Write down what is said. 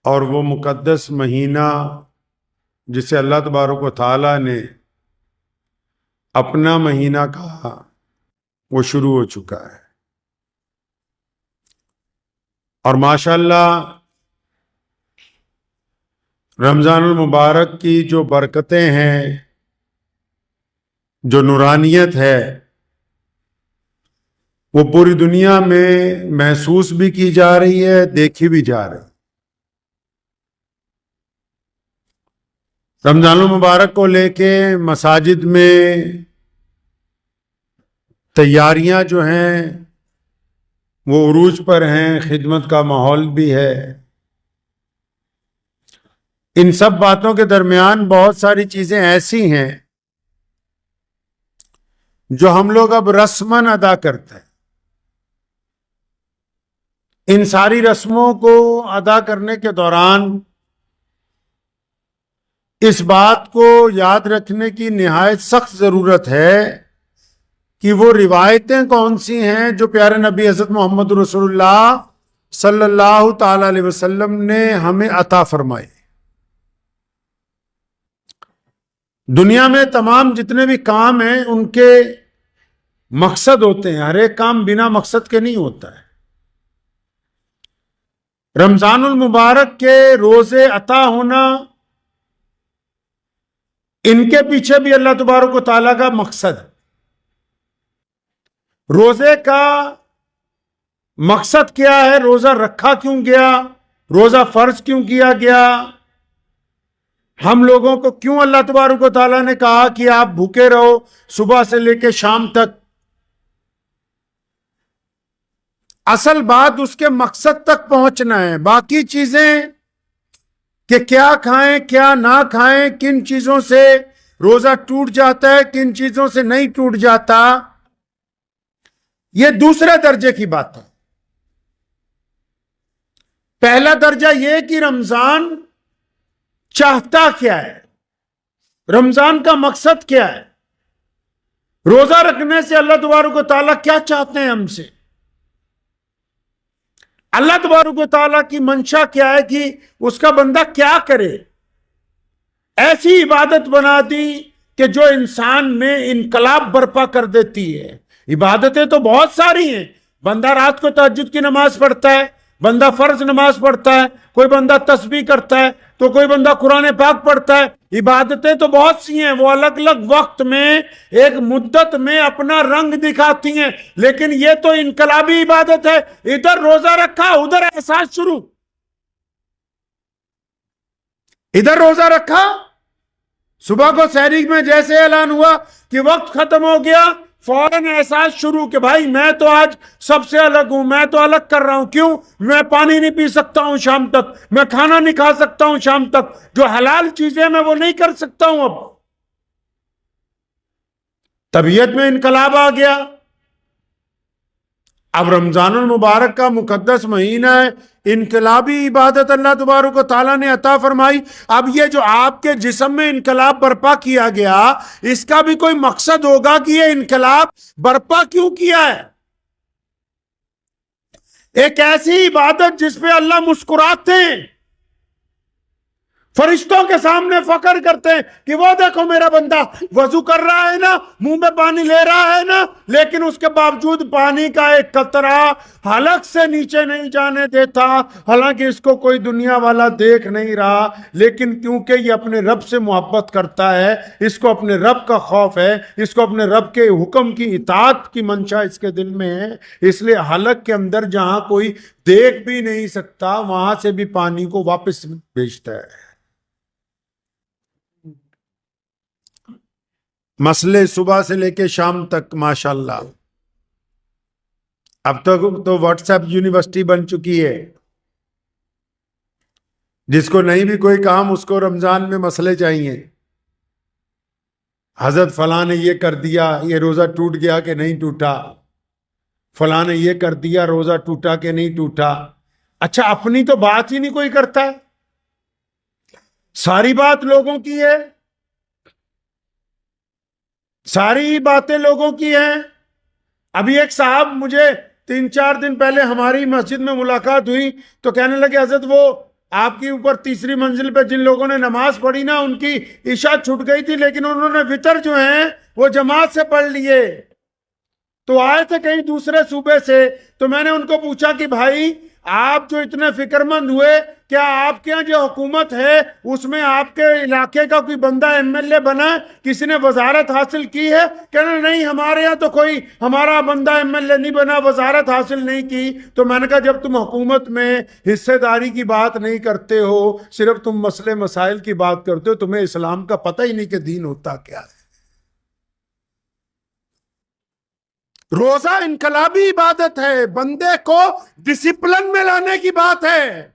اور وہ مقدس مہینہ جسے اللہ تبارک و تعالیٰ نے اپنا مہینہ کہا، وہ شروع ہو چکا ہے۔ اور ماشاءاللہ رمضان المبارک کی جو برکتیں ہیں، جو نورانیت ہے، وہ پوری دنیا میں محسوس بھی کی جا رہی ہے، دیکھی بھی جا رہی ہے۔ رمضان المبارک کو لے کے مساجد میں تیاریاں جو ہیں وہ عروج پر ہیں، خدمت کا ماحول بھی ہے۔ ان سب باتوں کے درمیان بہت ساری چیزیں ایسی ہیں جو ہم لوگ اب رسماً ادا کرتے ہیں۔ ان ساری رسموں کو ادا کرنے کے دوران اس بات کو یاد رکھنے کی نہایت سخت ضرورت ہے کہ وہ روایتیں کون سی ہیں جو پیارے نبی حضرت محمد رسول اللہ صلی اللہ تعالی علیہ وسلم نے ہمیں عطا فرمائی۔ دنیا میں تمام جتنے بھی کام ہیں ان کے مقصد ہوتے ہیں، ہر ایک کام بنا مقصد کے نہیں ہوتا ہے۔ رمضان المبارک کے روزے عطا ہونا، ان کے پیچھے بھی اللہ تبارک و تعالیٰ کا مقصد ہے۔ روزے کا مقصد کیا ہے؟ روزہ رکھا کیوں گیا؟ روزہ فرض کیوں کیا گیا؟ ہم لوگوں کو کیوں اللہ تبارک و تعالیٰ نے کہا کہ آپ بھوکے رہو صبح سے لے کے شام تک؟ اصل بات اس کے مقصد تک پہنچنا ہے۔ باقی چیزیں کہ کیا کھائیں کیا نہ کھائیں، کن چیزوں سے روزہ ٹوٹ جاتا ہے، کن چیزوں سے نہیں ٹوٹ جاتا، یہ دوسرے درجے کی بات ہے۔ پہلا درجہ یہ کہ رمضان چاہتا کیا ہے، رمضان کا مقصد کیا ہے، روزہ رکھنے سے اللہ تبارک و تعالیٰ کیا چاہتے ہیں ہم سے، اللہ تبارک و تعالیٰ کی منشا کیا ہے کہ اس کا بندہ کیا کرے۔ ایسی عبادت بنا دی کہ جو انسان میں انقلاب برپا کر دیتی ہے۔ عبادتیں تو بہت ساری ہیں، بندہ رات کو تہجد کی نماز پڑھتا ہے، بندہ فرض نماز پڑھتا ہے، کوئی بندہ تسبیح کرتا ہے تو کوئی بندہ قرآن پاک پڑھتا ہے۔ عبادتیں تو بہت سی ہیں، وہ الگ الگ وقت میں ایک مدت میں اپنا رنگ دکھاتی ہیں، لیکن یہ تو انقلابی عبادت ہے۔ ادھر روزہ رکھا، ادھر احساس شروع، ادھر روزہ رکھا، صبح کو سحری میں جیسے اعلان ہوا کہ وقت ختم ہو گیا، فوراً احساس شروع کہ بھائی میں تو آج سب سے الگ ہوں، میں تو الگ کر رہا ہوں۔ کیوں؟ میں پانی نہیں پی سکتا ہوں شام تک، میں کھانا نہیں کھا سکتا ہوں شام تک، جو حلال چیزیں میں وہ نہیں کر سکتا ہوں۔ اب طبیعت میں انقلاب آ گیا۔ اب رمضان المبارک کا مقدس مہینہ ہے، انقلابی عبادت اللہ تبارک و تعالیٰ نے عطا فرمائی۔ اب یہ جو آپ کے جسم میں انقلاب برپا کیا گیا، اس کا بھی کوئی مقصد ہوگا کہ یہ انقلاب برپا کیوں کیا ہے۔ ایک ایسی عبادت جس پہ اللہ مسکراتے ہیں، فرشتوں کے سامنے فخر کرتے ہیں کہ وہ دیکھو میرا بندہ وضو کر رہا ہے نا، منہ میں پانی لے رہا ہے نا، لیکن اس کے باوجود پانی کا ایک قطرہ حلق سے نیچے نہیں جانے دیتا، حالانکہ اس کو کوئی دنیا والا دیکھ نہیں رہا، لیکن کیونکہ یہ اپنے رب سے محبت کرتا ہے، اس کو اپنے رب کا خوف ہے، اس کو اپنے رب کے حکم کی اطاعت کی منشا اس کے دل میں ہے، اس لیے حلق کے اندر جہاں کوئی دیکھ بھی نہیں سکتا وہاں سے بھی پانی کو واپس بھیجتا ہے۔ مسئلے صبح سے لے کے شام تک ماشاءاللہ۔ اب تک تو واٹس ایپ یونیورسٹی بن چکی ہے، جس کو نہیں بھی کوئی کام اس کو رمضان میں مسئلے چاہیے۔ حضرت فلاں نے یہ کر دیا، یہ روزہ ٹوٹ گیا کہ نہیں ٹوٹا، فلاں نے یہ کر دیا، روزہ ٹوٹا کہ نہیں ٹوٹا۔ اچھا اپنی تو بات ہی نہیں کوئی کرتا ہے، ساری بات لوگوں کی ہے، ساری باتیں لوگوں کی ہیں۔ ابھی ایک صاحب مجھے 3-4 دن پہلے ہماری مسجد میں ملاقات ہوئی تو کہنے لگے حضرت وہ آپ کی اوپر تیسری منزل پہ جن لوگوں نے نماز پڑھی نا، ان کی عشاء چھٹ گئی تھی، لیکن انہوں نے وتر جو ہیں وہ جماعت سے پڑھ لیے. تو آئے تھے کہیں دوسرے صوبے سے، تو میں نے ان کو پوچھا کہ بھائی آپ جو اتنے فکر مند ہوئے، کیا آپ کے یہاں جو حکومت ہے اس میں آپ کے علاقے کا کوئی بندہ ایم ایل اے بنا، کسی نے وزارت حاصل کی ہے؟ کہنا نہیں، ہمارے یہاں تو کوئی ہمارا بندہ ایم ایل اے نہیں بنا، وزارت حاصل نہیں کی. تو میں نے کہا جب تم حکومت میں حصے داری کی بات نہیں کرتے ہو، صرف تم مسئلے مسائل کی بات کرتے ہو، تمہیں اسلام کا پتہ ہی نہیں کہ دین ہوتا کیا ہے. روزہ انقلابی عبادت ہے، بندے کو ڈسپلن میں لانے کی بات ہے.